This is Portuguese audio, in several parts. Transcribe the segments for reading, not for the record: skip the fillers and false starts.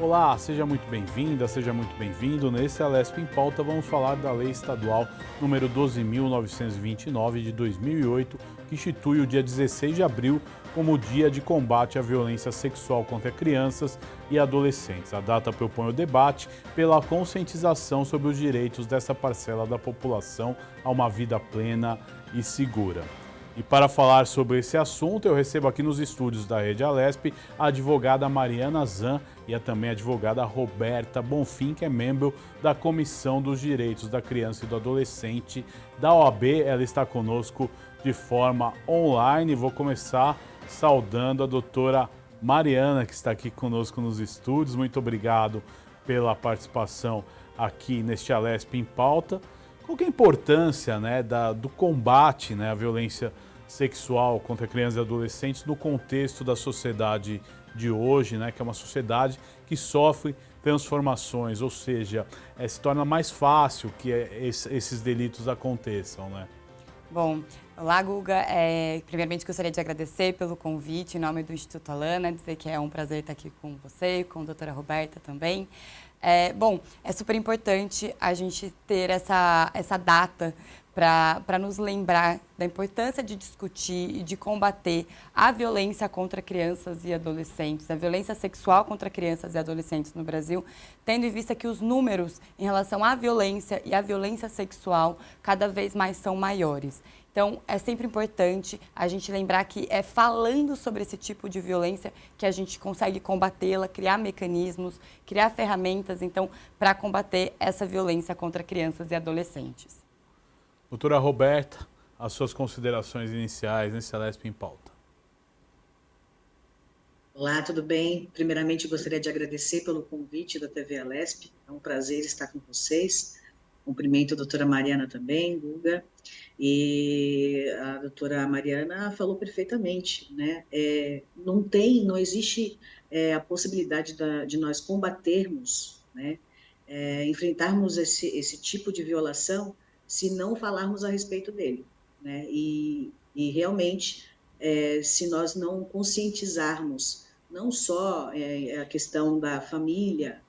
Olá, seja muito bem-vinda, seja muito bem-vindo. Nesse Alesp em Pauta vamos falar da Lei Estadual número 12.929 de 2008, que institui o dia 16 de abril como o Dia de Combate à Violência Sexual contra Crianças e Adolescentes. A data propõe o debate pela conscientização sobre os direitos dessa parcela da população a uma vida plena e segura. E para falar sobre esse assunto, eu recebo aqui nos estúdios da Rede Alesp a advogada Mariana Zan e a também advogada Roberta Bonfim, que é membro da Comissão dos Direitos da Criança e do Adolescente da OAB. Ela está conosco de forma online. Vou começar saudando a doutora Mariana, que está aqui conosco nos estúdios. Muito obrigado pela participação aqui neste Alesp em Pauta. Qual que é a importância, do combate, à violência sexual contra crianças e adolescentes no contexto da sociedade de hoje, que é uma sociedade que sofre transformações, ou seja, se torna mais fácil que esses delitos aconteçam, Bom, olá, Guga. Primeiramente gostaria de agradecer pelo convite em nome do Instituto Alana, dizer que é um prazer estar aqui com você, com a doutora Roberta também. É super importante a gente ter essa data para nos lembrar da importância de discutir e de combater a violência contra crianças e adolescentes, a violência sexual contra crianças e adolescentes no Brasil, tendo em vista que os números em relação à violência e à violência sexual cada vez mais são maiores. Então, é sempre importante a gente lembrar que é falando sobre esse tipo de violência que a gente consegue combatê-la, criar mecanismos, criar ferramentas, então, para combater essa violência contra crianças e adolescentes. Doutora Roberta, as suas considerações iniciais nesse Alesp em Pauta. Olá, tudo bem? Primeiramente, gostaria de agradecer pelo convite da TV Alesp. É um prazer estar com vocês. Cumprimento a doutora Mariana também, Guga. E a doutora Mariana falou perfeitamente, não existe a possibilidade de nós combatermos, enfrentarmos esse tipo de violação se não falarmos a respeito dele, E realmente, se nós não conscientizarmos não só a questão da família,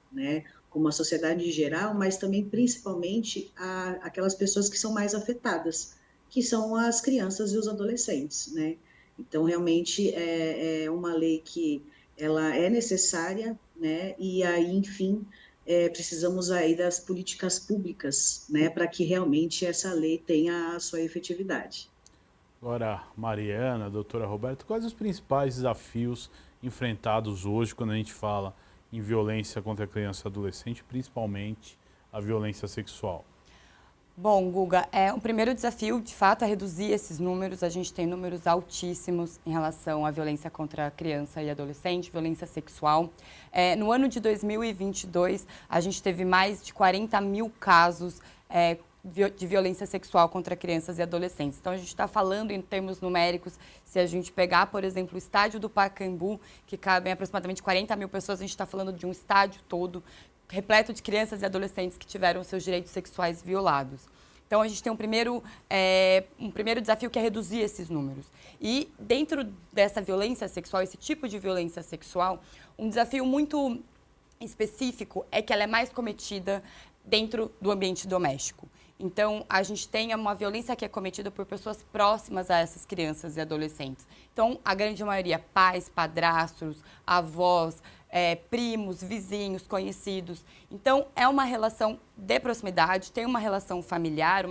como a sociedade em geral, mas também principalmente aquelas pessoas que são mais afetadas, que são as crianças e os adolescentes, Então, realmente, é uma lei que ela é necessária, E aí, enfim, precisamos aí das políticas públicas, para que realmente essa lei tenha a sua efetividade. Agora, Mariana, doutora Roberta, quais os principais desafios enfrentados hoje quando a gente fala em violência contra a criança e adolescente, principalmente a violência sexual? Bom, Guga, o primeiro desafio, de fato, é reduzir esses números. A gente tem números altíssimos em relação à violência contra a criança e adolescente, violência sexual. No ano de 2022, a gente teve mais de 40 mil casos de violência sexual contra crianças e adolescentes. Então, a gente está falando em termos numéricos, se a gente pegar, por exemplo, o estádio do Pacaembu, que cabem aproximadamente 40 mil pessoas, a gente está falando de um estádio todo repleto de crianças e adolescentes que tiveram seus direitos sexuais violados. Então, a gente tem um primeiro desafio que é reduzir esses números. E dentro dessa violência sexual, esse tipo de violência sexual, um desafio muito específico é que ela é mais cometida dentro do ambiente doméstico. Então, a gente tem uma violência que é cometida por pessoas próximas a essas crianças e adolescentes. Então, a grande maioria, pais, padrastros, avós, primos, vizinhos, conhecidos. Então, é uma relação de proximidade, tem uma relação familiar,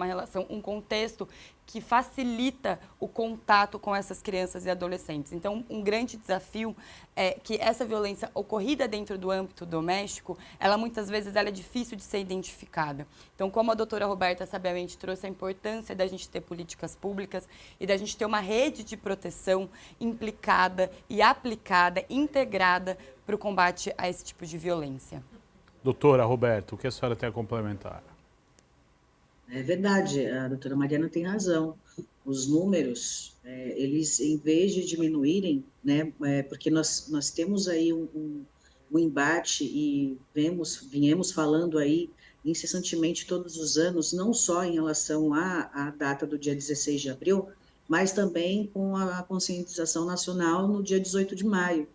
um contexto que facilita o contato com essas crianças e adolescentes. Então, um grande desafio é que essa violência ocorrida dentro do âmbito doméstico, ela muitas vezes é difícil de ser identificada. Então, como a doutora Roberta sabiamente trouxe a importância da gente ter políticas públicas e da gente ter uma rede de proteção implicada e aplicada, integrada para o combate a esse tipo de violência. Doutora Roberta, o que a senhora tem a complementar? É verdade, a doutora Mariana tem razão. Os números, eles, em vez de diminuírem, porque nós temos aí um embate e viemos falando aí incessantemente todos os anos, não só em relação à data do dia 16 de abril, mas também com a conscientização nacional no dia 18 de maio,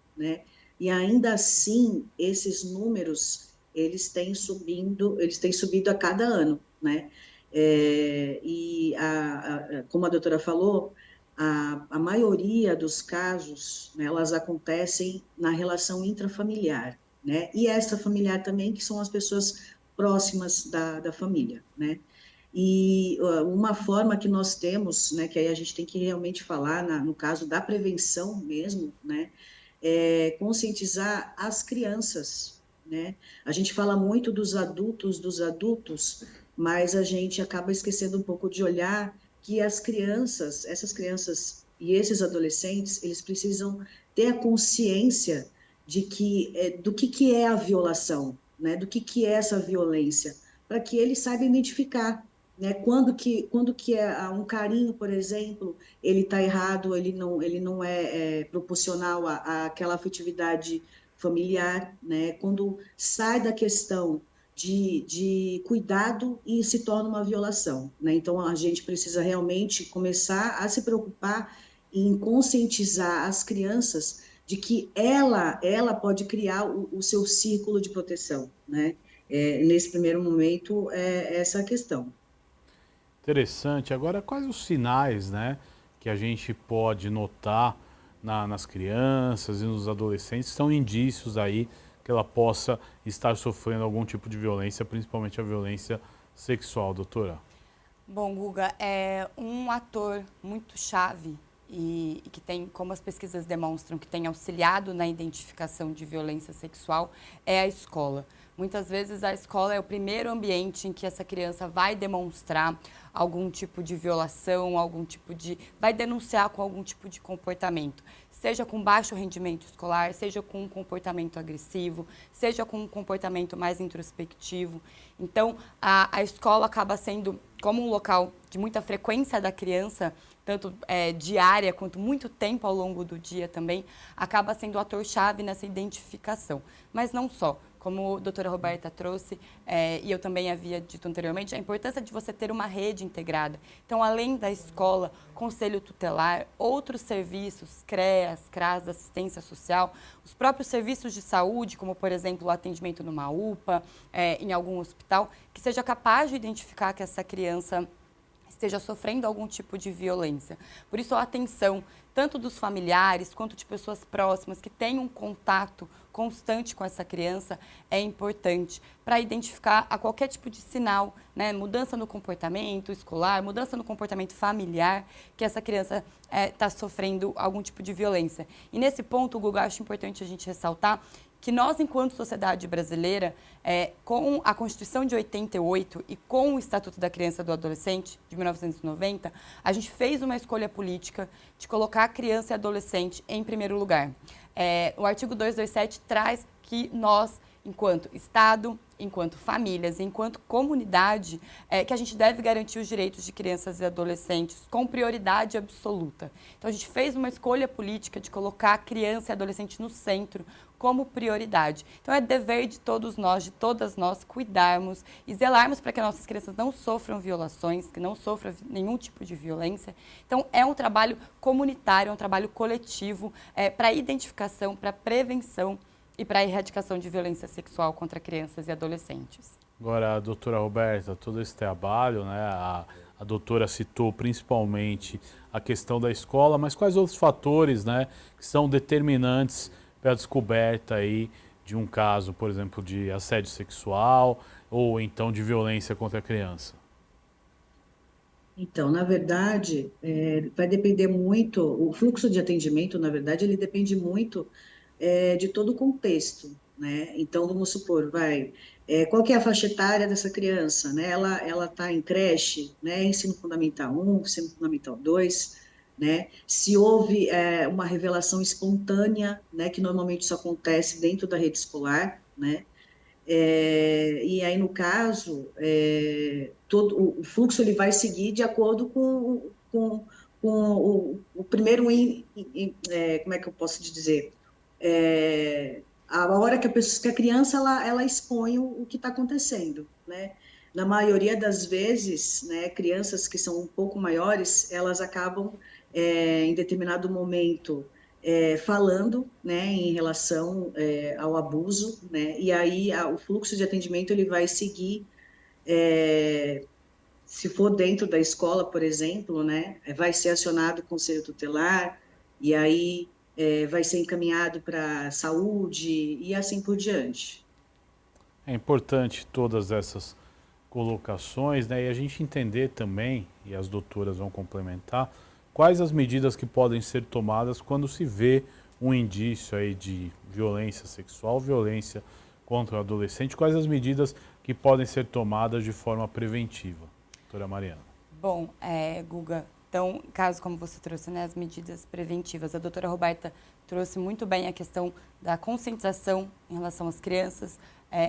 e ainda assim esses números eles têm subido a cada ano, né? Como a doutora falou, a maioria dos casos, né, elas acontecem na relação intrafamiliar, né? E extrafamiliar também, que são as pessoas próximas da família, né? E uma forma que nós temos, né, que aí a gente tem que realmente falar, no caso da prevenção mesmo, né, é conscientizar as crianças, né? A gente fala muito dos adultos, mas a gente acaba esquecendo um pouco de olhar que as crianças, essas crianças e esses adolescentes, eles precisam ter a consciência de do que é a violação, né? Do que é essa violência, para que eles saibam identificar, né? Quando que é um carinho, por exemplo, ele está errado, ele não é proporcional àquela afetividade familiar, né? Quando sai da questão de cuidado e se torna uma violação, né? Então a gente precisa realmente começar a se preocupar em conscientizar as crianças de que ela pode criar o seu círculo de proteção, né? Nesse primeiro momento, essa a questão. Interessante. Agora, quais os sinais, né, que a gente pode notar nas crianças e nos adolescentes são indícios aí que ela possa estar sofrendo algum tipo de violência, principalmente a violência sexual, doutora? Bom, Guga, é um ator muito chave e que tem, como as pesquisas demonstram, que tem auxiliado na identificação de violência sexual é a escola. Muitas vezes a escola é o primeiro ambiente em que essa criança vai demonstrar algum tipo de violação, vai denunciar com algum tipo de comportamento, seja com baixo rendimento escolar, seja com um comportamento agressivo, seja com um comportamento mais introspectivo. Então, a escola acaba sendo como um local de muita frequência da criança, tanto diária quanto muito tempo ao longo do dia também, acaba sendo o ator-chave nessa identificação. Mas não só. Como a doutora Roberta trouxe, e eu também havia dito anteriormente, a importância de você ter uma rede integrada. Então, além da escola, conselho tutelar, outros serviços, CREAS, CRAS, da assistência social, os próprios serviços de saúde, como, por exemplo, o atendimento numa UPA, em algum hospital, que seja capaz de identificar que essa criança esteja sofrendo algum tipo de violência. Por isso, a atenção tanto dos familiares quanto de pessoas próximas que têm um contato constante com essa criança é importante para identificar a qualquer tipo de sinal, né? Mudança no comportamento escolar, mudança no comportamento familiar, que essa criança está sofrendo algum tipo de violência. E nesse ponto, Guga, acho importante a gente ressaltar que nós, enquanto sociedade brasileira, com a Constituição de 88 e com o Estatuto da Criança e do Adolescente, de 1990, a gente fez uma escolha política de colocar a criança e adolescente em primeiro lugar. O artigo 227 traz que nós, enquanto Estado, enquanto famílias, enquanto comunidade, que a gente deve garantir os direitos de crianças e adolescentes com prioridade absoluta. Então, a gente fez uma escolha política de colocar a criança e adolescente no centro como prioridade. Então, é dever de todos nós, de todas nós, cuidarmos e zelarmos para que as nossas crianças não sofram violações, que não sofram nenhum tipo de violência. Então, é um trabalho comunitário, é um trabalho coletivo para identificação, para prevenção e para a erradicação de violência sexual contra crianças e adolescentes. Agora, doutora Roberta, todo esse trabalho, né, a doutora citou principalmente a questão da escola, mas quais outros fatores, né, que são determinantes para a descoberta aí de um caso, por exemplo, de assédio sexual ou então de violência contra a criança? Então, na verdade, vai depender muito, o fluxo de atendimento, na verdade, ele depende muito de todo o contexto, né? Então, vamos supor, qual que é a faixa etária dessa criança, né? Ela está em creche, né? Ensino Fundamental 1, Ensino Fundamental 2, né? Se houve uma revelação espontânea, né? Que normalmente isso acontece dentro da rede escolar, né? E aí, no caso, todo o fluxo ele vai seguir de acordo com o primeiro, como é que eu posso te dizer? A hora que a criança ela expõe o que está acontecendo, né? Na maioria das vezes, né, crianças que são um pouco maiores, elas acabam, em determinado momento, falando, né, em relação ao abuso, né, e aí o fluxo de atendimento ele vai seguir, se for dentro da escola, por exemplo, né, vai ser acionado o conselho tutelar, e aí vai ser encaminhado para saúde e assim por diante. É importante todas essas colocações, né? E a gente entender também, e as doutoras vão complementar, quais as medidas que podem ser tomadas quando se vê um indício aí de violência sexual, violência contra o adolescente, quais as medidas que podem ser tomadas de forma preventiva. Doutora Mariana. Bom, Guga, então, caso como você trouxe, né, as medidas preventivas, a doutora Roberta trouxe muito bem a questão da conscientização em relação às crianças,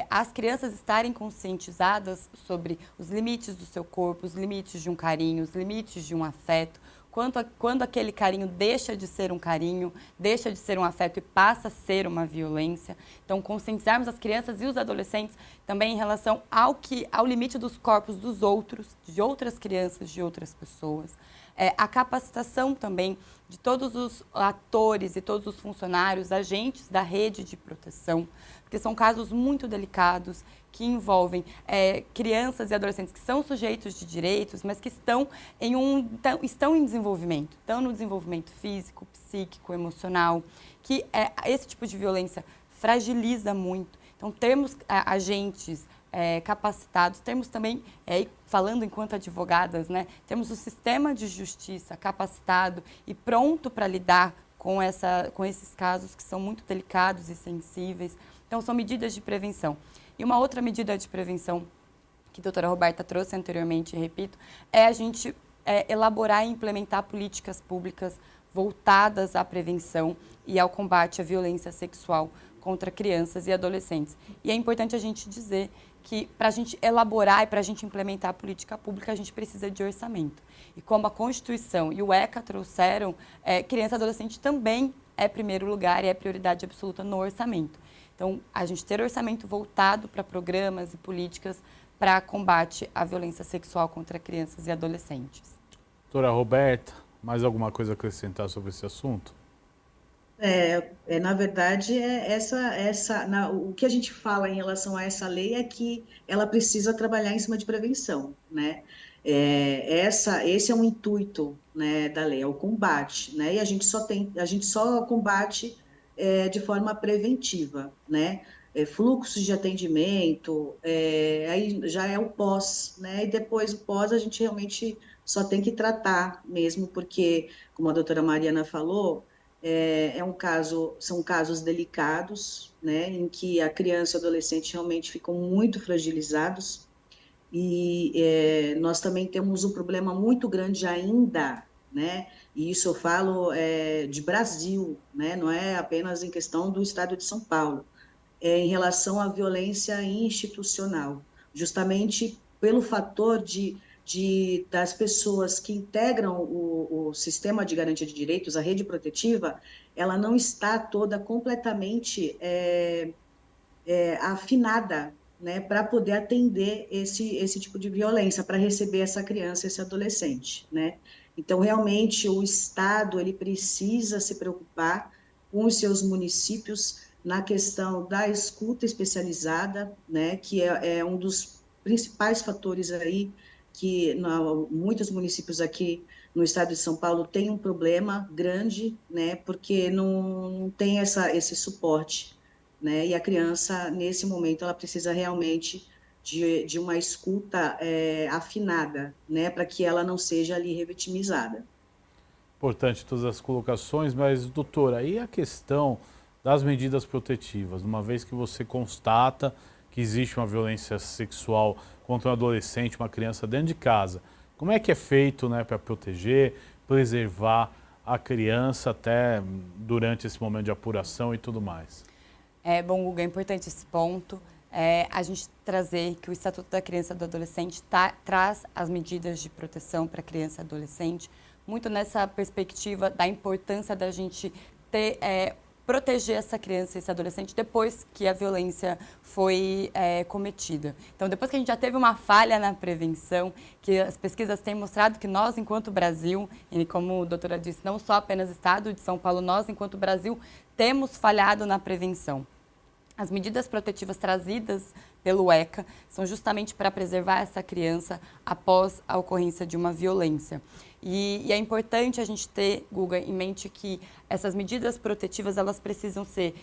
as crianças estarem conscientizadas sobre os limites do seu corpo, os limites de um carinho, os limites de um afeto, quando aquele carinho deixa de ser um carinho, deixa de ser um afeto e passa a ser uma violência. Então, conscientizarmos as crianças e os adolescentes também em relação ao limite dos corpos dos outros, de outras crianças, de outras pessoas. A capacitação também de todos os atores e todos os funcionários, agentes da rede de proteção, porque são casos muito delicados que envolvem crianças e adolescentes que são sujeitos de direitos, mas que estão em desenvolvimento, estão no desenvolvimento físico, psíquico, emocional, que esse tipo de violência fragiliza muito. Então, termos agentes capacitados, temos também, falando enquanto advogadas, né, temos o sistema de justiça capacitado e pronto para lidar com esses casos que são muito delicados e sensíveis. Então, são medidas de prevenção. E uma outra medida de prevenção que a doutora Roberta trouxe anteriormente, e repito, é a gente elaborar e implementar políticas públicas voltadas à prevenção e ao combate à violência sexual contra crianças e adolescentes. E é importante a gente dizer que para a gente elaborar e para a gente implementar a política pública, a gente precisa de orçamento. E como a Constituição e o ECA trouxeram, criança e adolescente também é primeiro lugar e é prioridade absoluta no orçamento. Então, a gente ter orçamento voltado para programas e políticas para combate à violência sexual contra crianças e adolescentes. Doutora Roberta, mais alguma coisa a acrescentar sobre esse assunto? Na verdade, o que a gente fala em relação a essa lei é que ela precisa trabalhar em cima de prevenção, né? Esse é um intuito, né, da lei, é o combate, né? E a gente só combate de forma preventiva, né? Fluxos de atendimento, aí já é o pós, né? E depois o pós a gente realmente só tem que tratar mesmo, porque, como a doutora Mariana falou, são casos delicados, né, em que a criança e o adolescente realmente ficam muito fragilizados e nós também temos um problema muito grande ainda, né, e isso eu falo de Brasil, né, não é apenas em questão do estado de São Paulo, em relação à violência institucional, justamente pelo fator das pessoas que integram o sistema de garantia de direitos, a rede protetiva, ela não está toda completamente afinada, né, para poder atender esse tipo de violência, para receber essa criança, esse adolescente, né? Então, realmente, o Estado ele precisa se preocupar com os seus municípios na questão da escuta especializada, né, que é um dos principais fatores aí que muitos municípios aqui no estado de São Paulo têm um problema grande, né, porque não tem esse suporte, né, e a criança, nesse momento, ela precisa realmente de uma escuta afinada, né, para que ela não seja ali revitimizada. Importante todas as colocações, mas, doutora, aí a questão das medidas protetivas, uma vez que você constata que existe uma violência sexual contra um adolescente, uma criança dentro de casa, como é que é feito, né, para proteger, preservar a criança até durante esse momento de apuração e tudo mais? Bom, Guga, é importante esse ponto. A gente trazer que o Estatuto da Criança e do Adolescente traz as medidas de proteção para criança e adolescente, muito nessa perspectiva da importância da gente ter proteger essa criança e esse adolescente depois que a violência foi cometida. Então, depois que a gente já teve uma falha na prevenção, que as pesquisas têm mostrado que nós, enquanto Brasil, e como a doutora disse, não só apenas Estado de São Paulo, nós, enquanto Brasil, temos falhado na prevenção. As medidas protetivas trazidas pelo ECA são justamente para preservar essa criança após a ocorrência de uma violência. E é importante a gente ter, Guga, em mente que essas medidas protetivas elas precisam ser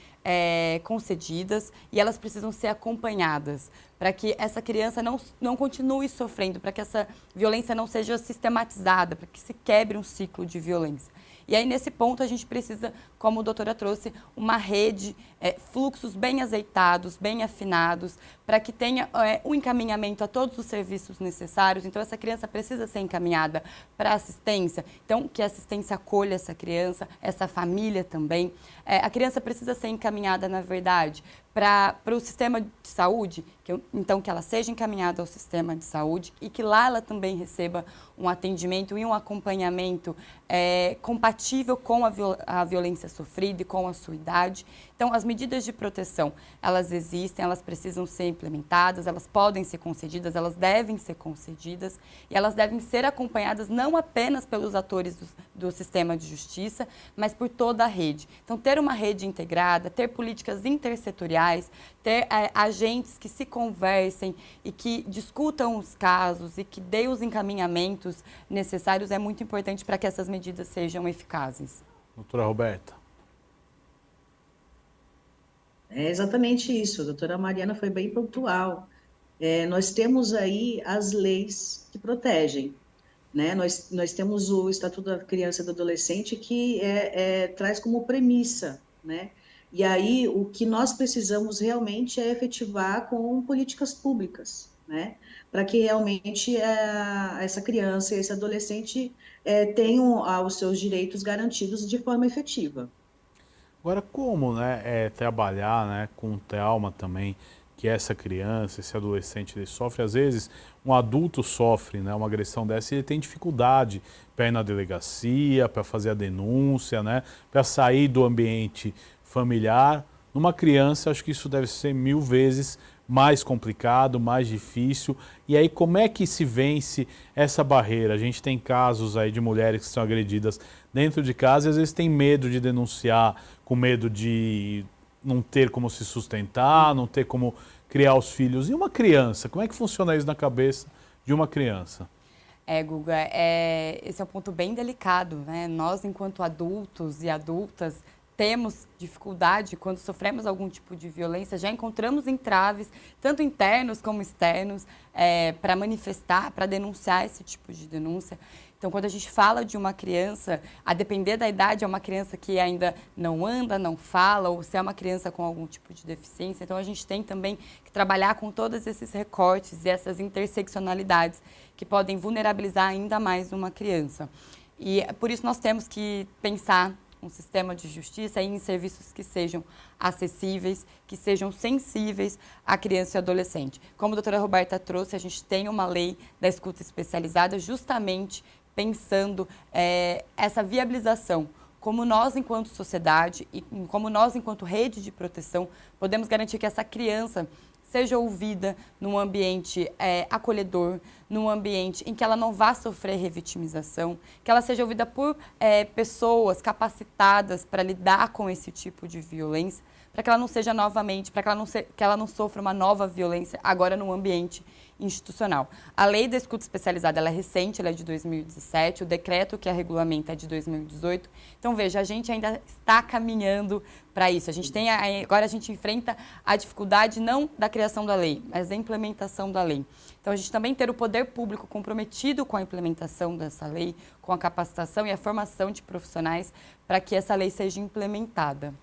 concedidas e elas precisam ser acompanhadas para que essa criança não continue sofrendo, para que essa violência não seja sistematizada, para que se quebre um ciclo de violência. E aí, nesse ponto, a gente precisa, como a doutora trouxe, uma rede, fluxos bem azeitados, bem afinados, para que tenha um encaminhamento a todos os serviços necessários. Então, essa criança precisa ser encaminhada para assistência. Então, que a assistência acolha essa criança, essa família também. A criança precisa ser encaminhada, na verdade, para o sistema de saúde, então que ela seja encaminhada ao sistema de saúde e que lá ela também receba um atendimento e um acompanhamento compatível com a violência sofrida e com a sua idade. Então, as medidas de proteção, elas existem, elas precisam ser implementadas, elas podem ser concedidas, elas devem ser concedidas e elas devem ser acompanhadas não apenas pelos atores do sistema de justiça, mas por toda a rede. Então, ter uma rede integrada, ter políticas intersetoriais, ter agentes que se conversem e que discutam os casos e que deem os encaminhamentos necessários é muito importante para que essas medidas sejam eficazes. Doutora Roberta. É exatamente isso, a doutora Mariana foi bem pontual. Nós temos aí as leis que protegem, né? Nós temos o Estatuto da Criança e do Adolescente que traz como premissa, né? E aí o que nós precisamos realmente é efetivar com políticas públicas, né? Para que realmente essa criança e esse adolescente tenham os seus direitos garantidos de forma efetiva. Agora, como, né, trabalhar, né, com o trauma também que essa criança, esse adolescente ele sofre? Às vezes, um adulto sofre, né, uma agressão dessa e ele tem dificuldade para ir na delegacia, para fazer a denúncia, né, para sair do ambiente familiar. Numa criança, acho que isso deve ser 1000 vezes mais complicado, mais difícil. E aí, como é que se vence essa barreira? A gente tem casos aí de mulheres que são agredidas dentro de casa e às vezes tem medo de denunciar, com medo de não ter como se sustentar, não ter como criar os filhos. E uma criança? Como é que funciona isso na cabeça de uma criança? Guga, esse é um ponto bem delicado, né? Nós, enquanto adultos e adultas, temos dificuldade quando sofremos algum tipo de violência, já encontramos entraves, tanto internos como externos, para manifestar, para denunciar esse tipo de denúncia. Então, quando a gente fala de uma criança, a depender da idade, é uma criança que ainda não anda, não fala, ou se é uma criança com algum tipo de deficiência. Então, a gente tem também que trabalhar com todos esses recortes e essas interseccionalidades que podem vulnerabilizar ainda mais uma criança. E por isso nós temos que pensar um sistema de justiça e em serviços que sejam acessíveis, que sejam sensíveis à criança e adolescente. Como a doutora Roberta trouxe, a gente tem uma lei da escuta especializada justamente pensando essa viabilização, como nós, enquanto sociedade e como nós, enquanto rede de proteção, podemos garantir que essa criança seja ouvida num ambiente acolhedor, num ambiente em que ela não vá sofrer revitimização, que ela seja ouvida por pessoas capacitadas para lidar com esse tipo de violência, para que ela não seja novamente, para que ela não sofra uma nova violência agora no ambiente institucional. A lei da escuta especializada ela é recente, ela é de 2017, o decreto que a regulamenta é de 2018. Então, veja, a gente ainda está caminhando para isso. Agora a gente enfrenta a dificuldade não da criação da lei, mas da implementação da lei. Então, a gente também ter o poder público comprometido com a implementação dessa lei, com a capacitação e a formação de profissionais para que essa lei seja implementada.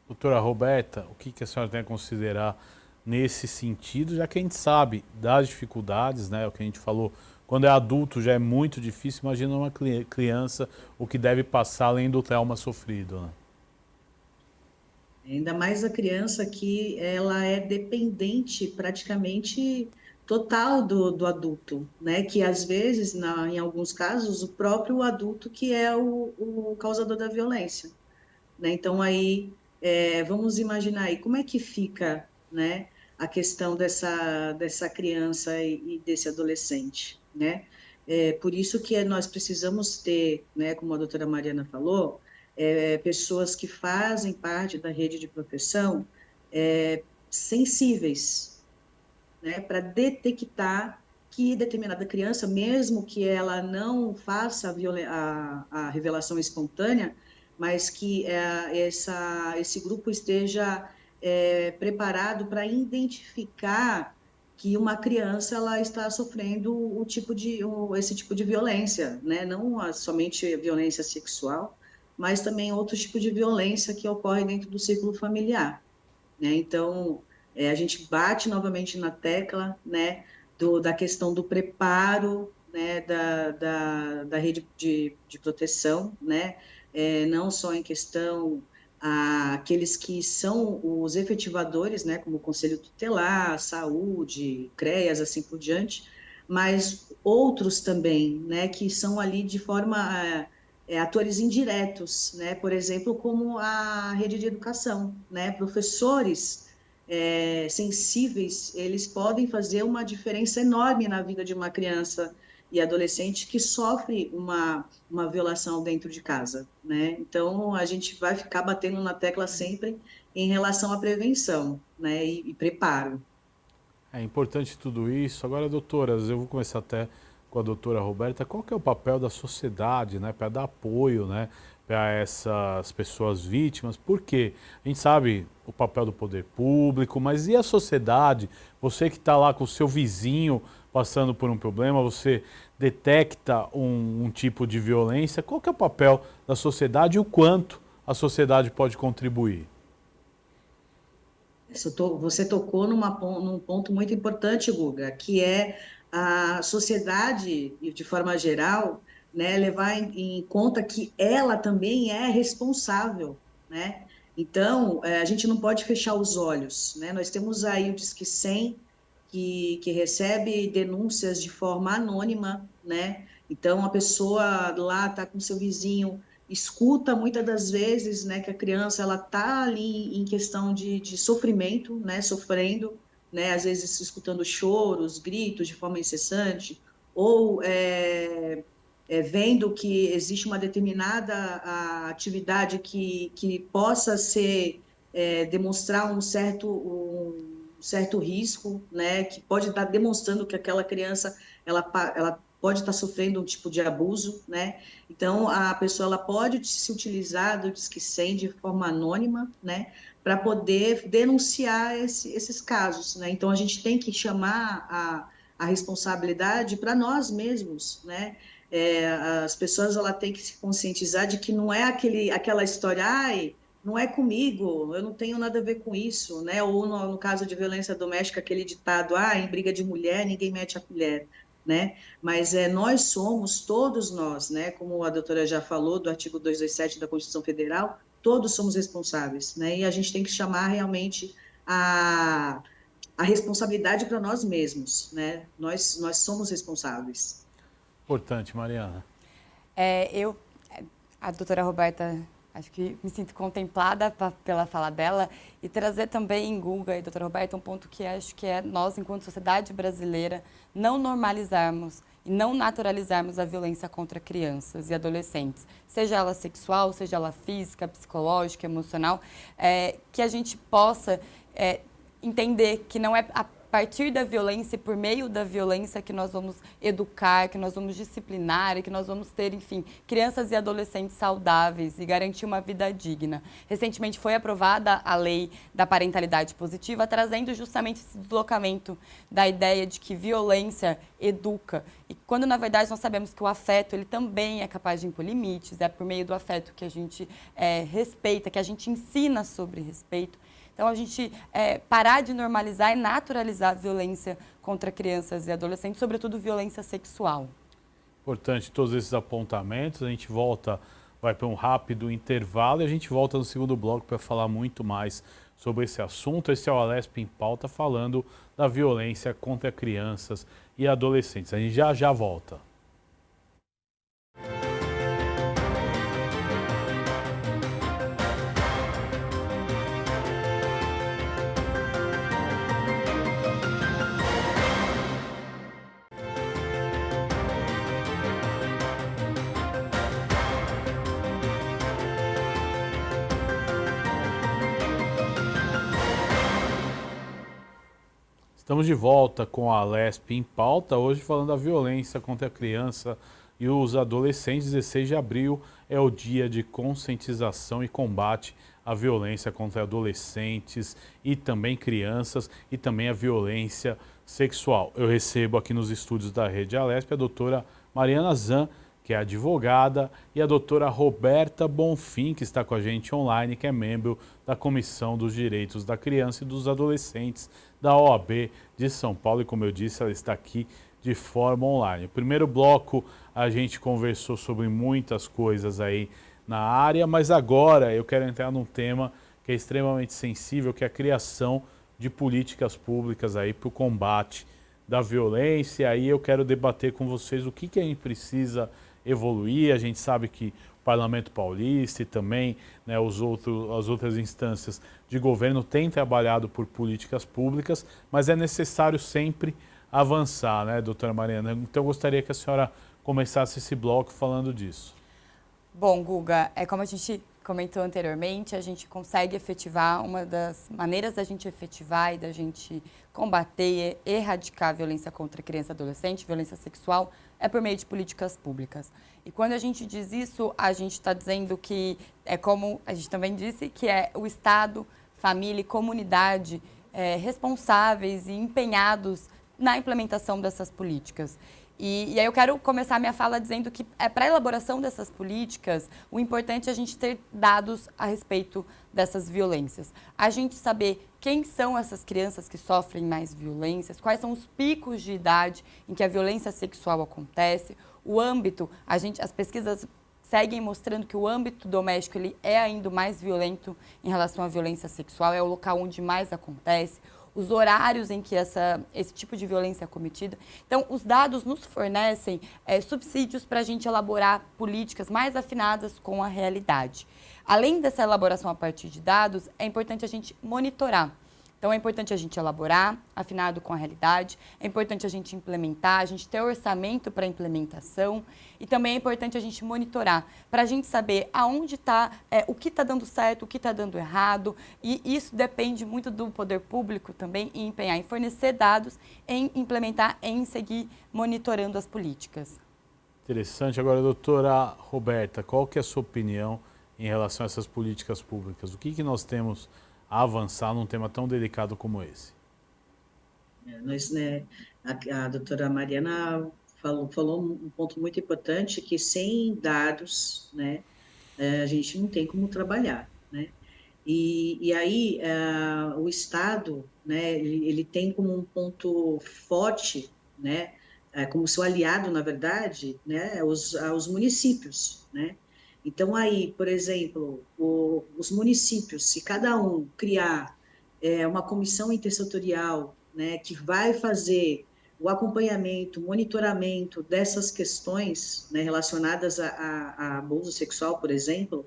Doutora Roberta, o que a senhora tem a considerar nesse sentido, já que a gente sabe das dificuldades, né, o que a gente falou, quando é adulto já é muito difícil, imagina uma criança o que deve passar além do trauma sofrido, né? Ainda mais a criança que ela é dependente praticamente total do adulto, né? Que às vezes, em alguns casos, o próprio adulto que é o causador da violência. né? Então, aí, vamos imaginar aí, como é que fica, né, a questão dessa criança e desse adolescente, né? Por isso que nós precisamos ter, né, como a doutora Mariana falou, pessoas que fazem parte da rede de proteção sensíveis, né, para detectar que determinada criança, mesmo que ela não faça a revelação espontânea, mas que esse grupo esteja preparado para identificar que uma criança ela está sofrendo esse tipo de violência, né? Não somente violência sexual, mas também outro tipo de violência que ocorre dentro do círculo familiar, né? Então, a gente bate novamente na tecla, né, da questão do preparo, né, da rede de proteção, né, não só em questão aqueles que são os efetivadores, né, como o Conselho Tutelar, Saúde, CREAS, assim por diante, mas outros também, né, que são ali de forma atores indiretos, né? Por exemplo, como a rede de educação, né? Professores sensíveis, eles podem fazer uma diferença enorme na vida de uma criança e adolescente que sofre uma violação dentro de casa, né? Então, a gente vai ficar batendo na tecla sempre em relação à prevenção, né? E preparo. É importante tudo isso. Agora, doutoras, eu vou começar até com a doutora Roberta. Qual que é o papel da sociedade, né, para dar apoio, né, para essas pessoas vítimas? Porque a gente sabe o papel do poder público, mas e a sociedade? Você que está lá com o seu vizinho passando por um problema, você detecta um tipo de violência. Qual que é o papel da sociedade e o quanto a sociedade pode contribuir? Você tocou num ponto muito importante, Guga, que é a sociedade, de forma geral, né, levar em conta que ela também é responsável, né? Então, a gente não pode fechar os olhos, né? Nós temos aí o Disque 100, que recebe denúncias de forma anônima, né? Então, a pessoa lá está com seu vizinho, escuta muitas das vezes, né, que a criança ela está ali em questão de sofrimento, né, sofrendo, né, às vezes escutando choros, gritos de forma incessante, ou vendo que existe uma determinada atividade que possa demonstrar um certo risco, né, que pode estar demonstrando que aquela criança ela pode estar sofrendo um tipo de abuso, né? Então a pessoa ela pode se utilizar do Disque 100 de forma anônima, né, para poder denunciar esses casos, né? Então a gente tem que chamar a responsabilidade para nós mesmos, né? As pessoas ela têm que se conscientizar de que não é aquela história, ai, não é comigo, eu não tenho nada a ver com isso, né? Ou no caso de violência doméstica, aquele ditado, em briga de mulher, ninguém mete a colher, né? Mas nós somos, todos nós, né? Como a doutora já falou, do artigo 227 da Constituição Federal, todos somos responsáveis, né? E a gente tem que chamar realmente a responsabilidade para nós mesmos, né? Nós somos responsáveis. Importante, Mariana. Eu, a doutora Roberta, acho que me sinto contemplada pela fala dela e trazer também, Guga e doutora Roberta, um ponto que acho que é nós, enquanto sociedade brasileira, não normalizarmos e não naturalizarmos a violência contra crianças e adolescentes, seja ela sexual, seja ela física, psicológica, emocional, que a gente possa entender que não é a partir da violência e por meio da violência que nós vamos educar, que nós vamos disciplinar e que nós vamos ter, enfim, crianças e adolescentes saudáveis e garantir uma vida digna. Recentemente foi aprovada a lei da parentalidade positiva, trazendo justamente esse deslocamento da ideia de que violência educa. E quando, na verdade, nós sabemos que o afeto, ele também é capaz de impor limites, é por meio do afeto que a gente respeita, que a gente ensina sobre respeito. Então, a gente parar de normalizar e naturalizar a violência contra crianças e adolescentes, sobretudo violência sexual. Importante todos esses apontamentos. A gente vai para um rápido intervalo e a gente volta no segundo bloco para falar muito mais sobre esse assunto. Esse é o Alesp em Pauta, falando da violência contra crianças e adolescentes. A gente já volta. Estamos de volta com a Alesp em pauta, hoje falando da violência contra a criança e os adolescentes. 16 de abril é o dia de conscientização e combate à violência contra adolescentes e também crianças e também a violência sexual. Eu recebo aqui nos estúdios da Rede Alesp a doutora Mariana Zan, que é advogada, e a doutora Roberta Bonfim, que está com a gente online, que é membro da Comissão dos Direitos da Criança e dos Adolescentes da OAB de São Paulo. E como eu disse, ela está aqui de forma online. No primeiro bloco, a gente conversou sobre muitas coisas aí na área, mas agora eu quero entrar num tema que é extremamente sensível, que é a criação de políticas públicas aí para o combate da violência. E aí eu quero debater com vocês o que a gente precisa evoluir. A gente sabe que o Parlamento Paulista e também, né, as outras instâncias de governo têm trabalhado por políticas públicas, mas é necessário sempre avançar, né, doutora Mariana? Então eu gostaria que a senhora começasse esse bloco falando disso. Bom, Guga, como a gente comentou anteriormente, a gente consegue efetivar, uma das maneiras da gente efetivar e da gente combater e erradicar a violência contra criança e adolescente, violência sexual, é por meio de políticas públicas. E quando a gente diz isso, a gente está dizendo que é como a gente também disse, que é o Estado, família e comunidade responsáveis e empenhados na implementação dessas políticas. E aí eu quero começar minha fala dizendo que para a elaboração dessas políticas, o importante é a gente ter dados a respeito dessas violências. A gente saber quem são essas crianças que sofrem mais violências, quais são os picos de idade em que a violência sexual acontece, o âmbito, as pesquisas seguem mostrando que o âmbito doméstico ele é ainda mais violento em relação à violência sexual, é o local onde mais acontece, os horários em que esse tipo de violência é cometida. Então, os dados nos fornecem subsídios para a gente elaborar políticas mais afinadas com a realidade. Além dessa elaboração a partir de dados, é importante a gente monitorar. Então, é importante a gente elaborar, afinado com a realidade, é importante a gente implementar, a gente ter orçamento para implementação e também é importante a gente monitorar, para a gente saber aonde está, o que está dando certo, o que está dando errado, e isso depende muito do poder público também em empenhar, em fornecer dados, em implementar, em seguir monitorando as políticas. Interessante. Agora, doutora Roberta, qual que é a sua opinião em relação a essas políticas públicas? O que nós temos a avançar num tema tão delicado como esse? A doutora Mariana falou um ponto muito importante, que sem dados, né, a gente não tem como trabalhar, né? E aí o Estado, né, ele tem como um ponto forte, né, como seu aliado, na verdade, né, os municípios, né? Então, aí, por exemplo, os municípios, se cada um criar uma comissão intersetorial, né, que vai fazer o acompanhamento, monitoramento dessas questões, né, relacionadas a abuso sexual, por exemplo,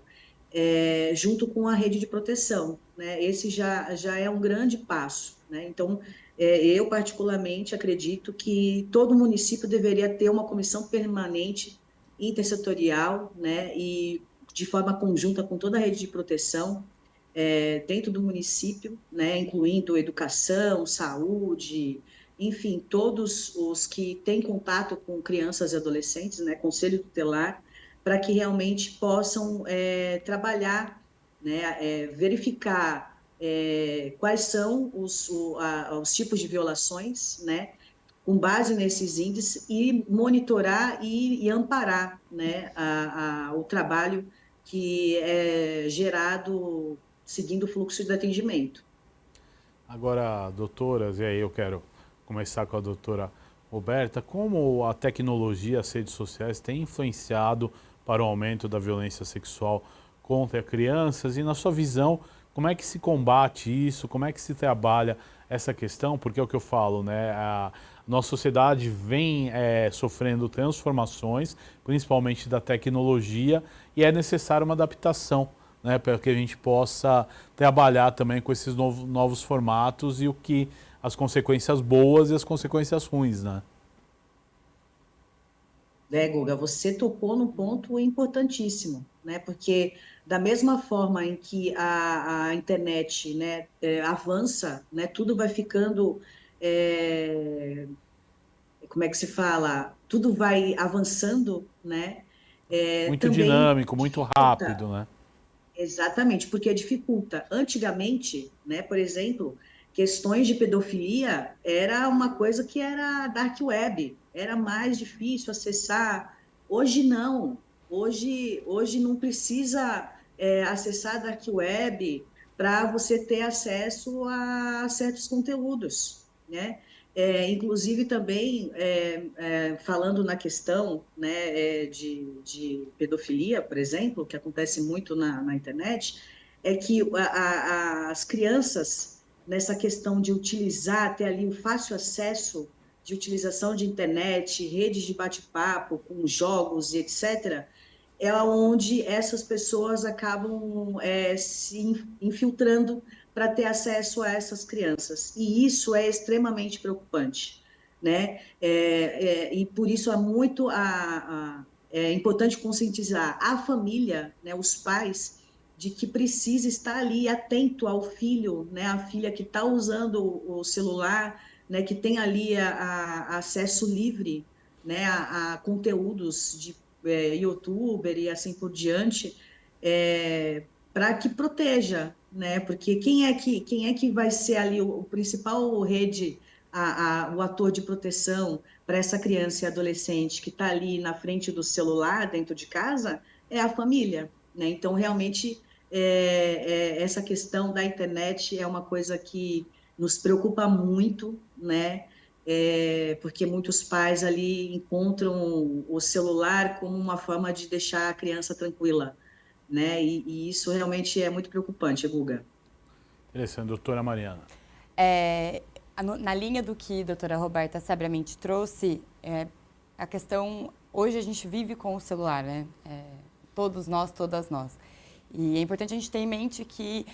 junto com a rede de proteção, né? Esse já é um grande passo, né? Então, eu particularmente acredito que todo município deveria ter uma comissão permanente intersetorial, né? E de forma conjunta com toda a rede de proteção dentro do município, né? Incluindo educação, saúde, enfim, todos os que têm contato com crianças e adolescentes, né? Conselho tutelar, para que realmente possam trabalhar, né, verificar quais são os tipos de violações, né, com base nesses índices, e monitorar e amparar, né, o trabalho que é gerado seguindo o fluxo de atendimento. Agora, doutoras, e aí eu quero começar com a doutora Roberta, como a tecnologia, as redes sociais têm influenciado para o aumento da violência sexual contra crianças e, na sua visão, como é que se combate isso, como é que se trabalha essa questão? Porque é o que eu falo, né? A nossa sociedade vem sofrendo transformações, principalmente da tecnologia, e é necessária uma adaptação, né, para que a gente possa trabalhar também com esses novos formatos e as consequências boas e as consequências ruins, né? Guga, você tocou num ponto importantíssimo, né? Porque da mesma forma em que a internet, né, avança, né, tudo vai ficando como é que se fala? Tudo vai avançando, né? Muito Também dinâmico, muito dificulta. rápido, né? Exatamente, porque dificulta. Antigamente, né, por exemplo, questões de pedofilia era uma coisa que era dark web, era mais difícil acessar. Hoje não. Hoje não precisa acessar dark web para você ter acesso a certos conteúdos, né? Inclusive também falando na questão, né, de pedofilia, por exemplo, que acontece muito na internet, é que as crianças, nessa questão de utilizar, ter ali o fácil acesso de utilização de internet, redes de bate-papo, com jogos e etc., é onde essas pessoas acabam se infiltrando para ter acesso a essas crianças. E isso é extremamente preocupante, né? E por isso é importante conscientizar a família, né, os pais, de que precisa estar ali atento ao filho, né, a filha que está usando o celular, né, que tem ali acesso livre, né, a conteúdos de youtuber e assim por diante, para que proteja, né? Porque quem é que vai ser ali o principal rede, o ator de proteção para essa criança e adolescente que está ali na frente do celular dentro de casa é a família, né? Então realmente essa questão da internet é uma coisa que nos preocupa muito, né? Porque muitos pais ali encontram o celular como uma forma de deixar a criança tranquila, né? E isso realmente é muito preocupante, Guga. Interessante, doutora Mariana. Na linha do que a doutora Roberta sabiamente trouxe, a questão, hoje a gente vive com o celular, né? Todos nós, todas nós. E é importante a gente ter em mente que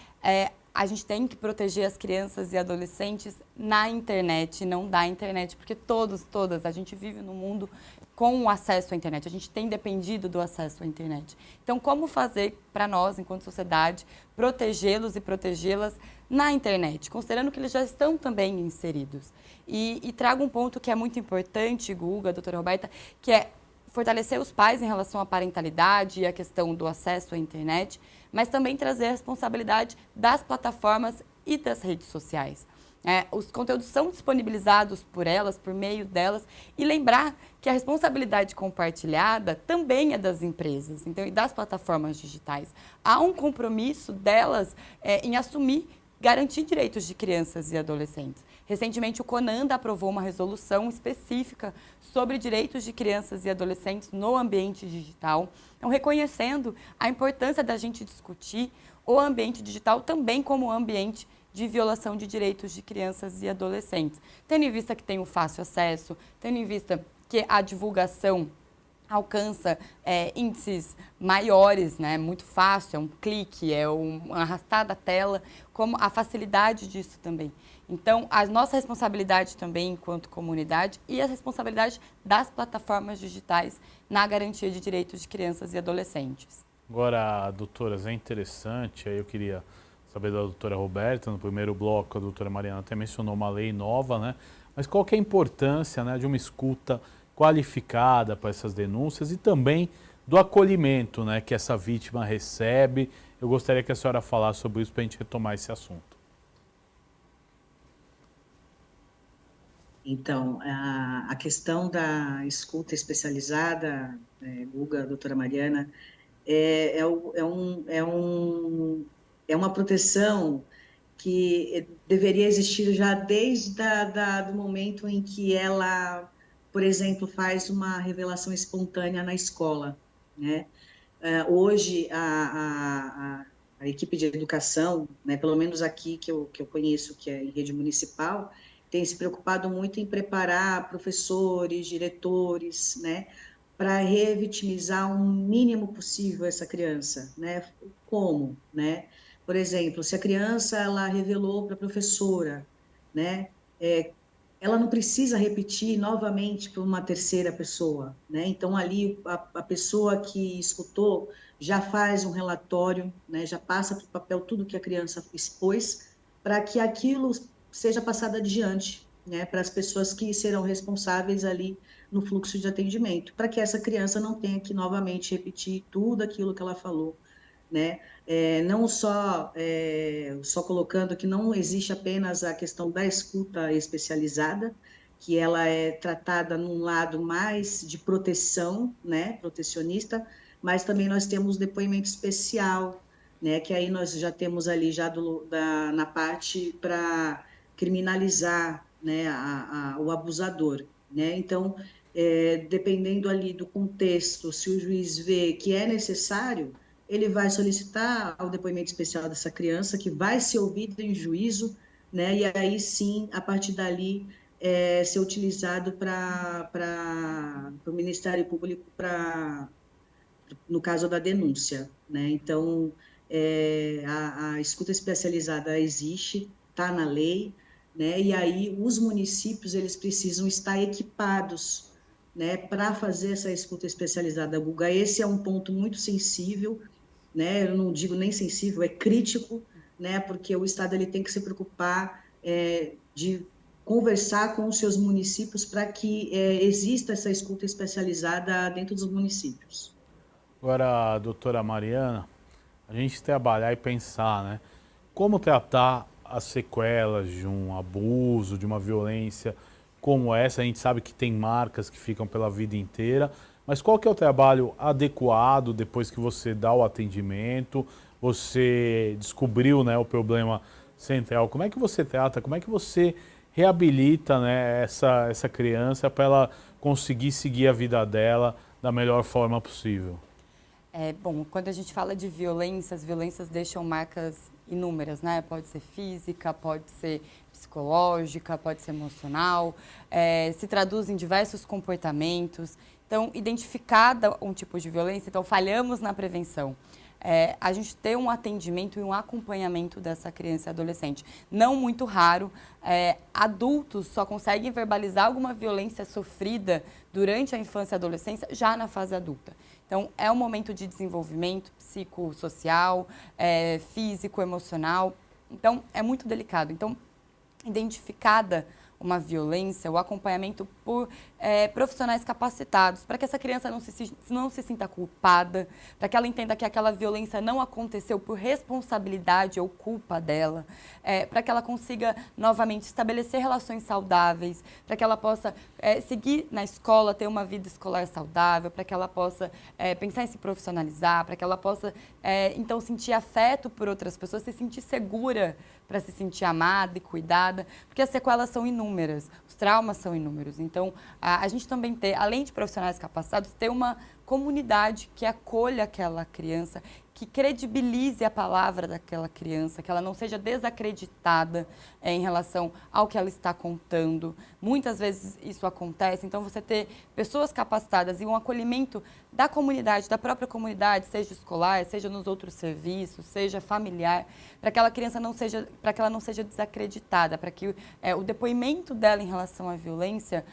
a gente tem que proteger as crianças e adolescentes na internet, não da internet, porque todas, a gente vive num mundo com o acesso à internet, a gente tem dependido do acesso à internet. Então, como fazer para nós, enquanto sociedade, protegê-los e protegê-las na internet, considerando que eles já estão também inseridos? E trago um ponto que é muito importante, Guga, doutora Roberta, que é fortalecer os pais em relação à parentalidade e à questão do acesso à internet, mas também trazer a responsabilidade das plataformas e das redes sociais. Os conteúdos são disponibilizados por elas, por meio delas, e lembrar que a responsabilidade compartilhada também é das empresas, então, e das plataformas digitais. Há um compromisso delas em assumir, garantir direitos de crianças e adolescentes. Recentemente, o CONANDA aprovou uma resolução específica sobre direitos de crianças e adolescentes no ambiente digital, então reconhecendo a importância da gente discutir o ambiente digital também como ambiente de violação de direitos de crianças e adolescentes, tendo em vista que tem o fácil acesso, tendo em vista que a divulgação alcança índices maiores, né? Muito fácil, é um clique, é um arrastar da tela, como a facilidade disso também. Então, a nossa responsabilidade também enquanto comunidade e a responsabilidade das plataformas digitais na garantia de direitos de crianças e adolescentes. Agora, doutoras, é interessante, aí eu queria saber da doutora Roberta, no primeiro bloco a doutora Mariana até mencionou uma lei nova, né? Mas qual que é a importância, né, de uma escuta qualificada para essas denúncias e também do acolhimento, né, que essa vítima recebe? Eu gostaria que a senhora falasse sobre isso para a gente retomar esse assunto. Então, a questão da escuta especializada, Guga, doutora Mariana, é, é, o- é um, é, um, é uma proteção que deveria existir já desde do momento em que ela, por exemplo, faz uma revelação espontânea na escola, né? Hoje, a equipe de educação, né, pelo menos aqui que eu conheço, que é em rede municipal, tem se preocupado muito em preparar professores, diretores, né, para revitimizar o mínimo possível essa criança, né? Como, né? Por exemplo, se a criança ela revelou para a professora, né? Ela não precisa repetir novamente para uma terceira pessoa, né? Então ali a pessoa que escutou já faz um relatório, né? Já passa para o papel tudo que a criança expôs para que aquilo seja passado adiante, né, para as pessoas que serão responsáveis ali no fluxo de atendimento, para que essa criança não tenha que novamente repetir tudo aquilo que ela falou, né? Não só colocando que não existe apenas a questão da escuta especializada, que ela é tratada num lado mais de proteção, né, protecionista, mas também nós temos depoimento especial, né, que aí nós já temos ali já na parte para criminalizar, né, o abusador, né? Então, dependendo ali do contexto, se o juiz vê que é necessário, ele vai solicitar o depoimento especial dessa criança, que vai ser ouvido em juízo, né? E aí sim, a partir dali, ser utilizado para o Ministério Público no caso da denúncia, né? Então, a escuta especializada existe, está na lei, né? E aí os municípios eles precisam estar equipados, né, para fazer essa escuta especializada, Guga. Esse é um ponto muito sensível, né? Eu não digo nem sensível, é crítico, né? Porque o Estado ele tem que se preocupar de conversar com os seus municípios para que exista essa escuta especializada dentro dos municípios. Agora, doutora Mariana, a gente trabalhar e pensar, né? Como tratar as sequelas de um abuso, de uma violência como essa? A gente sabe que tem marcas que ficam pela vida inteira, mas qual que é o trabalho adequado depois que você dá o atendimento, você descobriu, né, o problema central? Como é que você trata, como é que você reabilita, né, essa criança para ela conseguir seguir a vida dela da melhor forma possível? Bom, quando a gente fala de violência, as violências deixam marcas inúmeras, né? Pode ser física, pode ser psicológica, pode ser emocional, se traduz em diversos comportamentos. Então, identificada um tipo de violência, então falhamos na prevenção. A gente ter um atendimento e um acompanhamento dessa criança e adolescente. Não muito raro, adultos só conseguem verbalizar alguma violência sofrida durante a infância e adolescência já na fase adulta. Então, é um momento de desenvolvimento psicossocial, físico, emocional. Então, é muito delicado. Então, identificada uma violência, o acompanhamento por profissionais capacitados, para que essa criança não se sinta culpada, para que ela entenda que aquela violência não aconteceu por responsabilidade ou culpa dela, para que ela consiga novamente estabelecer relações saudáveis, para que ela possa seguir na escola, ter uma vida escolar saudável, para que ela possa pensar em se profissionalizar, para que ela possa então sentir afeto por outras pessoas, se sentir segura para se sentir amada e cuidada, porque as sequelas são inúmeras, os traumas são inúmeros. Então, a gente também ter, além de profissionais capacitados, ter uma comunidade que acolha aquela criança, que credibilize a palavra daquela criança, que ela não seja desacreditada em relação ao que ela está contando. Muitas vezes isso acontece, então você ter pessoas capacitadas e um acolhimento da comunidade, da própria comunidade, seja escolar, seja nos outros serviços, seja familiar, para que aquela criança não seja, para que ela não seja desacreditada, para que o depoimento dela em relação à violência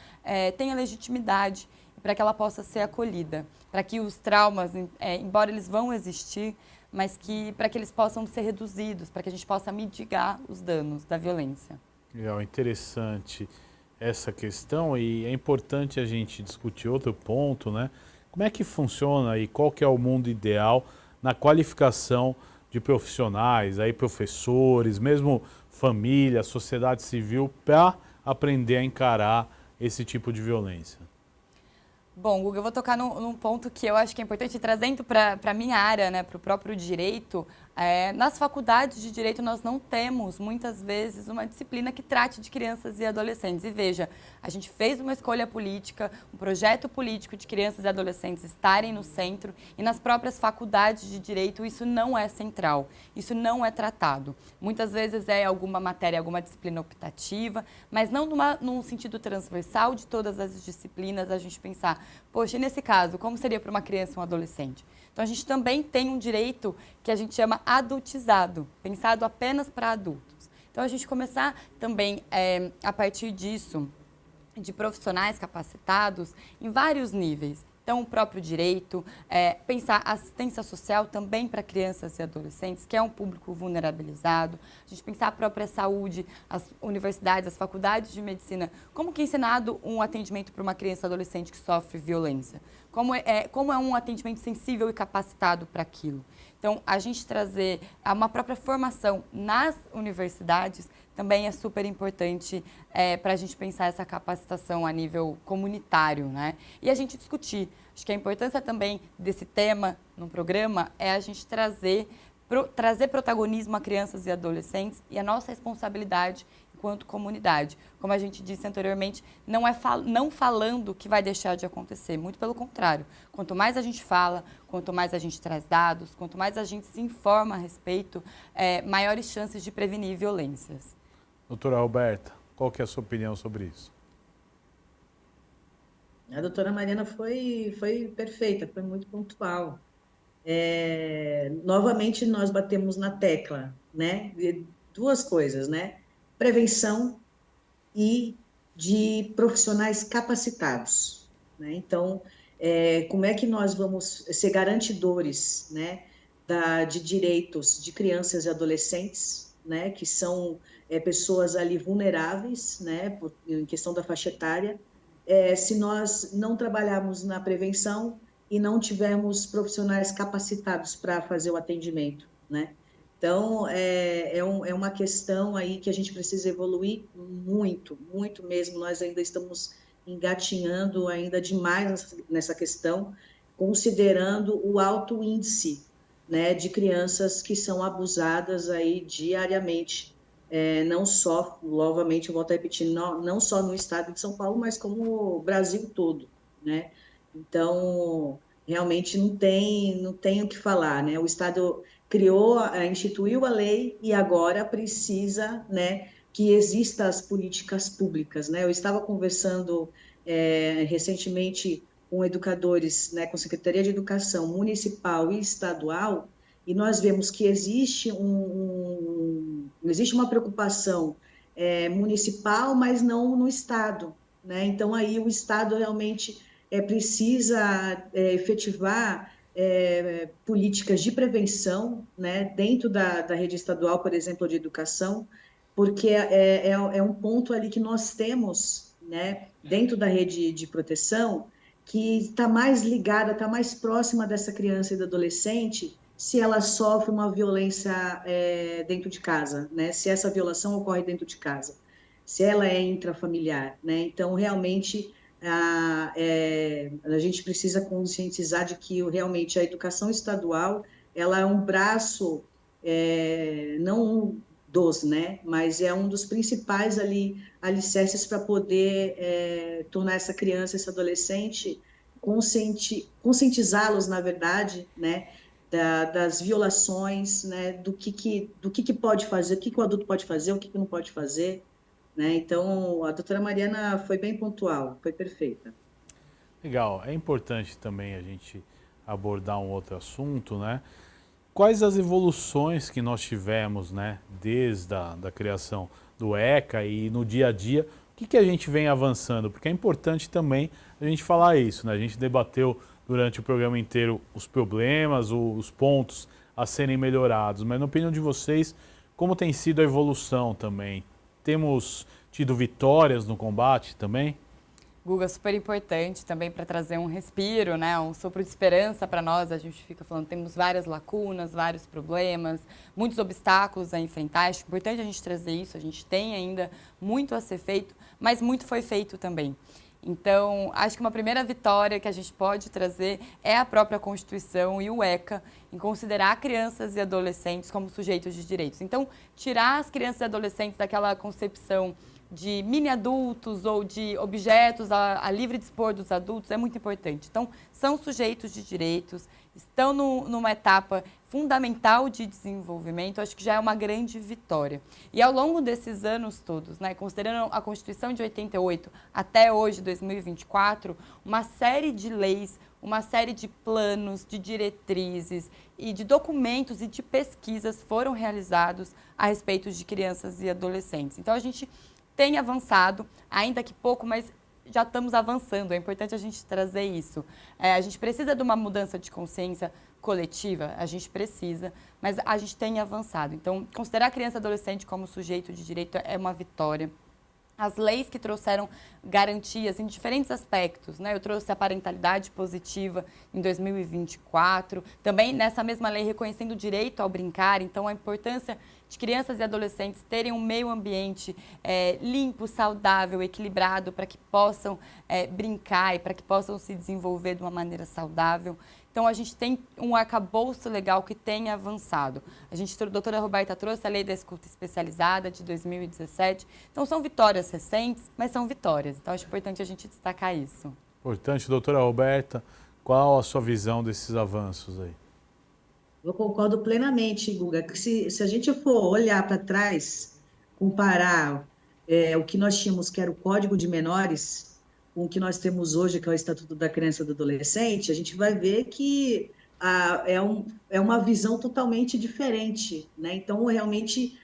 tenha legitimidade, para que ela possa ser acolhida, para que os traumas, embora eles vão existir, mas para que eles possam ser reduzidos, para que a gente possa mitigar os danos da violência. Legal, interessante essa questão, e é importante a gente discutir outro ponto, né? Como é que funciona e qual que é o mundo ideal na qualificação de profissionais, aí professores, mesmo família, sociedade civil, para aprender a encarar esse tipo de violência? Bom, Guga, eu vou tocar num ponto que eu acho que é importante, trazendo para a minha área, né, para o próprio direito. Nas faculdades de direito, nós não temos, muitas vezes, uma disciplina que trate de crianças e adolescentes. E veja, a gente fez uma escolha política, um projeto político de crianças e adolescentes estarem no centro, e nas próprias faculdades de direito isso não é central, isso não é tratado. Muitas vezes é alguma matéria, alguma disciplina optativa, mas não num sentido transversal de todas as disciplinas, a gente pensar, poxa, e nesse caso, como seria para uma criança ou um adolescente? Então, a gente também tem um direito que a gente chama adultizado, pensado apenas para adultos. Então, a gente começar também, a partir disso, de profissionais capacitados em vários níveis, Então, o próprio direito, pensar assistência social também para crianças e adolescentes, que é um público vulnerabilizado. A gente pensar a própria saúde, as universidades, as faculdades de medicina. Como que é ensinado um atendimento para uma criança e adolescente que sofre violência? Como é um atendimento sensível e capacitado para aquilo? Então, a gente trazer uma própria formação nas universidades também é super importante para a gente pensar essa capacitação a nível comunitário, né? E a gente discutir. Acho que a importância também desse tema no programa é a gente trazer protagonismo a crianças e adolescentes e a nossa responsabilidade enquanto comunidade. Como a gente disse anteriormente, não é não falando que vai deixar de acontecer, muito pelo contrário. Quanto mais a gente fala, quanto mais a gente traz dados, quanto mais a gente se informa a respeito, maiores chances de prevenir violências. Doutora Roberta, qual que é a sua opinião sobre isso? A doutora Mariana foi perfeita, foi muito pontual. Novamente, nós batemos na tecla, né? De duas coisas, né? Prevenção e de profissionais capacitados, né? Então, como é que nós vamos ser garantidores, né, de direitos de crianças e adolescentes, né, que são pessoas ali vulneráveis, né, em questão da faixa etária, se nós não trabalharmos na prevenção e não tivermos profissionais capacitados para fazer o atendimento, né? Então, é uma questão aí que a gente precisa evoluir muito, muito mesmo. Nós ainda estamos engatinhando ainda demais nessa questão, considerando o alto índice, né, de crianças que são abusadas aí diariamente. Não só, novamente, eu volto a repetir, não só no estado de São Paulo, mas como o Brasil todo, né? Então, realmente não tem o que falar, né? O Estado instituiu a lei e agora precisa, né, que existam as políticas públicas, né? Eu estava conversando recentemente com educadores, né, com Secretaria de Educação Municipal e Estadual, e nós vemos que existe uma preocupação municipal, mas não no Estado, né? Então, aí o Estado realmente precisa efetivar políticas de prevenção, né, dentro da rede estadual, por exemplo, de educação, porque é um ponto ali que nós temos, né, dentro da rede de proteção, que está mais ligada, está mais próxima dessa criança e do adolescente, se ela sofre uma violência dentro de casa, né? Se essa violação ocorre dentro de casa, se ela é intrafamiliar, né? Então, realmente, a gente precisa conscientizar de que realmente a educação estadual ela é um braço, não dos, né? Mas é um dos principais alicerces para poder tornar essa criança, esse adolescente, conscientizá-los, na verdade, né? Das violações, né, do que pode fazer, o que o adulto pode fazer, o que não pode fazer, né? Então, a doutora Mariana foi bem pontual, foi perfeita. Legal, é importante também a gente abordar um outro assunto, né? Quais as evoluções que nós tivemos, né, desde da criação do ECA e no dia a dia, o que a gente vem avançando? Porque é importante também a gente falar isso, né? A gente debateu durante o programa inteiro os problemas, os pontos a serem melhorados, mas na opinião de vocês, como tem sido a evolução também? Temos tido vitórias no combate também? Guga, super importante também para trazer um respiro, né? Um sopro de esperança para nós. A gente fica falando, temos várias lacunas, vários problemas, muitos obstáculos a enfrentar. Acho importante a gente trazer isso. A gente tem ainda muito a ser feito, mas muito foi feito também. Então, acho que uma primeira vitória que a gente pode trazer é a própria Constituição e o ECA em considerar crianças e adolescentes como sujeitos de direitos. Então, tirar as crianças e adolescentes daquela concepção de mini-adultos ou de objetos a livre dispor dos adultos é muito importante. Então, são sujeitos de direitos, estão numa etapa fundamental de desenvolvimento, acho que já é uma grande vitória. E ao longo desses anos todos, né, considerando a Constituição de 88 até hoje, 2024, uma série de leis, uma série de planos, de diretrizes e de documentos e de pesquisas foram realizados a respeito de crianças e adolescentes. Então, a gente tem avançado, ainda que pouco, mas já estamos avançando, é importante a gente trazer isso. A gente precisa de uma mudança de consciência coletiva, a gente precisa, mas a gente tem avançado. Então, considerar a criança e adolescente como sujeito de direito é uma vitória. As leis que trouxeram garantias em diferentes aspectos, né? Eu trouxe a parentalidade positiva em 2024, também nessa mesma lei reconhecendo o direito ao brincar, então a importância de crianças e adolescentes terem um meio ambiente limpo, saudável, equilibrado, para que possam brincar e para que possam se desenvolver de uma maneira saudável. Então, a gente tem um arcabouço legal que tem avançado. A doutora Roberta trouxe a Lei da Escuta Especializada de 2017. Então, são vitórias recentes, mas são vitórias. Então, acho importante a gente destacar isso. Importante, doutora Roberta, qual a sua visão desses avanços aí? Eu concordo plenamente, Guga, que se a gente for olhar para trás, comparar o que nós tínhamos, que era o Código de Menores, com o que nós temos hoje, que é o Estatuto da Criança e do Adolescente, a gente vai ver que é uma visão totalmente diferente, né? Então, realmente,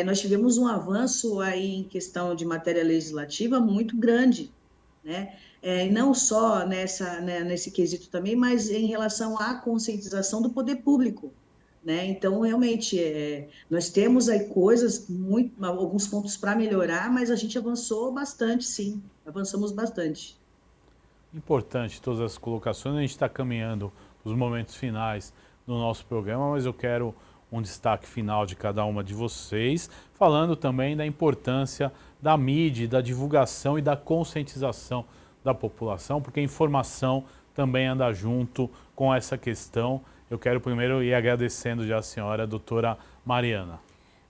nós tivemos um avanço aí em questão de matéria legislativa muito grande, né? Não só nesse quesito também, mas em relação à conscientização do poder público, né? Então, realmente, nós temos aí alguns pontos para melhorar, mas a gente avançou bastante, sim, avançamos bastante. Importante todas as colocações, a gente está caminhando os momentos finais do nosso programa, mas eu quero um destaque final de cada uma de vocês, falando também da importância da mídia, da divulgação e da conscientização da população, porque a informação também anda junto com essa questão. Eu quero primeiro ir agradecendo já a senhora, a doutora Mariana.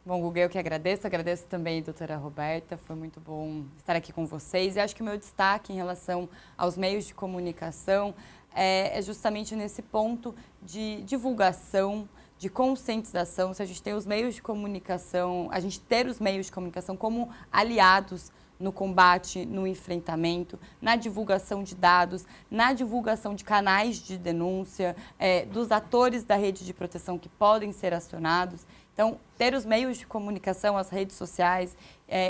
Bom, Guga, eu que agradeço também a doutora Roberta, foi muito bom estar aqui com vocês. E acho que o meu destaque em relação aos meios de comunicação é justamente nesse ponto de divulgação, de conscientização. Se a gente tem os meios de comunicação, a gente ter os meios de comunicação como aliados no combate, no enfrentamento, na divulgação de dados, na divulgação de canais de denúncia, dos atores da rede de proteção que podem ser acionados. Então, ter os meios de comunicação, as redes sociais,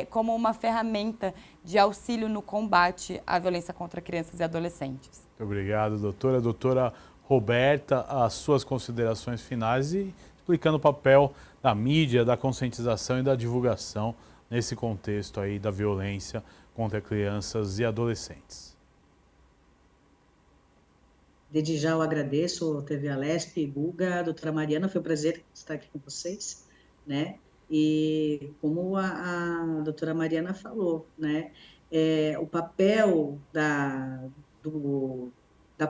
como uma ferramenta de auxílio no combate à violência contra crianças e adolescentes. Muito obrigado, doutora. Doutora Roberta, as suas considerações finais e explicando o papel da mídia, da conscientização e da divulgação nesse contexto aí da violência contra crianças e adolescentes. Desde já eu agradeço a TV Alesp, Guga, a doutora Mariana, foi um prazer estar aqui com vocês, né? E como a doutora Mariana falou, né? O papel da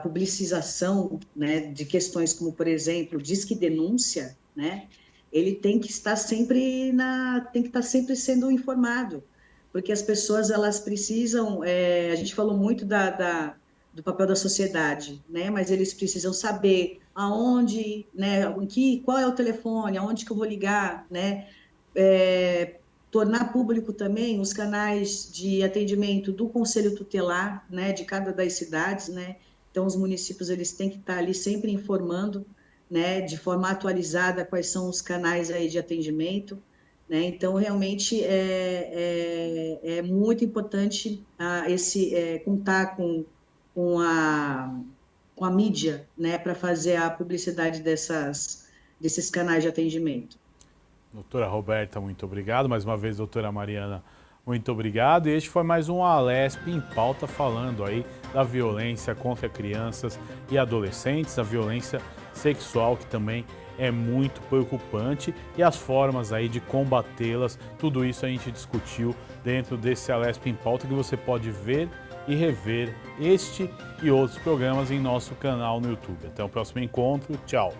publicização, né, de questões como, por exemplo, Disque Denúncia, né? Ele tem que estar sempre sendo informado, porque as pessoas elas precisam, a gente falou muito do papel da sociedade, né? Mas eles precisam saber aonde, né? Qual é o telefone, aonde que eu vou ligar, né? Tornar público também os canais de atendimento do Conselho Tutelar, né? De cada das cidades, né? Então os municípios eles têm que estar ali sempre informando, né, de forma atualizada quais são os canais aí de atendimento, né? Então realmente é muito importante contar com a mídia, né, para fazer a publicidade desses canais de atendimento. Doutora Roberta, muito obrigado. Mais uma vez, doutora Mariana, muito obrigado. E este foi mais um Alesp em Pauta, falando aí da violência contra crianças e adolescentes, a violência sexual, que também é muito preocupante, e as formas aí de combatê-las. Tudo isso a gente discutiu dentro desse Alesp em Pauta, que você pode ver e rever este e outros programas em nosso canal no YouTube. Até o próximo encontro. Tchau!